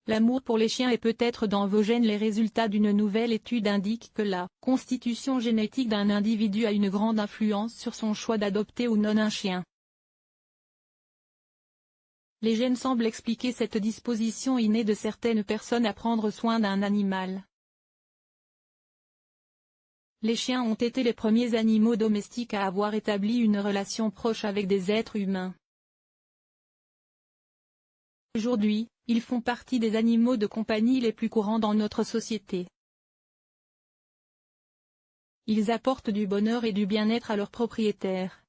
L'amour pour les chiens est peut-être dans vos gènes. Les résultats d'une nouvelle étude indiquent que la constitution génétique d'un individu a une grande influence sur son choix d'adopter ou non un chien. Les gènes semblent expliquer cette disposition innée de certaines personnes à prendre soin d'un animal. Les chiens ont été les premiers animaux domestiques à avoir établi une relation proche avec des êtres humains. Aujourd'hui, ils font partie des animaux de compagnie les plus courants dans notre société. Ils apportent du bonheur et du bien-être à leurs propriétaires.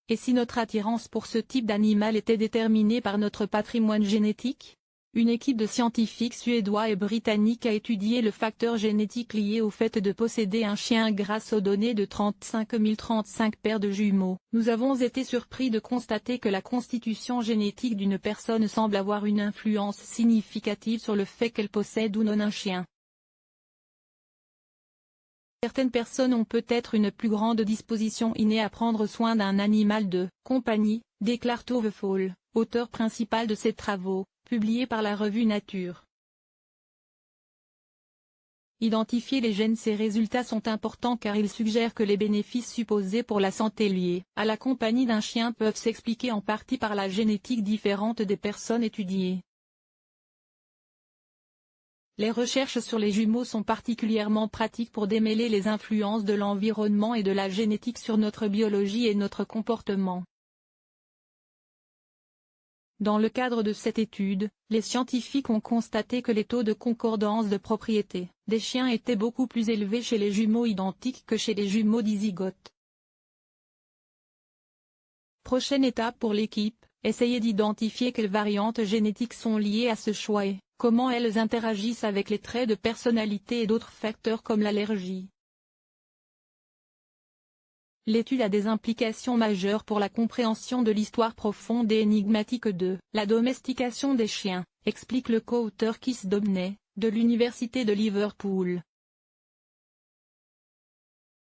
Et si notre attirance pour ce type d'animal était déterminée par notre patrimoine génétique? Une équipe de scientifiques suédois et britanniques a étudié le facteur génétique lié au fait de posséder un chien grâce aux données de 35 035 paires de jumeaux. Nous avons été surpris de constater que la constitution génétique d'une personne semble avoir une influence significative sur le fait qu'elle possède ou non un chien. Certaines personnes ont peut-être une plus grande disposition innée à prendre soin d'un animal de compagnie, déclare Tove Fall, auteur principal de ces travaux, publié par la revue Nature. Identifier les gènes. Ces résultats sont importants car ils suggèrent que les bénéfices supposés pour la santé liés à la compagnie d'un chien peuvent s'expliquer en partie par la génétique différente des personnes étudiées. Les recherches sur les jumeaux sont particulièrement pratiques pour démêler les influences de l'environnement et de la génétique sur notre biologie et notre comportement. Dans le cadre de cette étude, les scientifiques ont constaté que les taux de concordance de propriété des chiens étaient beaucoup plus élevés chez les jumeaux identiques que chez les jumeaux dizygotes. Prochaine étape pour l'équipe, essayer d'identifier quelles variantes génétiques sont liées à ce choix et comment elles interagissent avec les traits de personnalité et d'autres facteurs comme l'allergie. L'étude a des implications majeures pour la compréhension de l'histoire profonde et énigmatique de la domestication des chiens, explique le co-auteur Keith Dobney, de l'Université de Liverpool.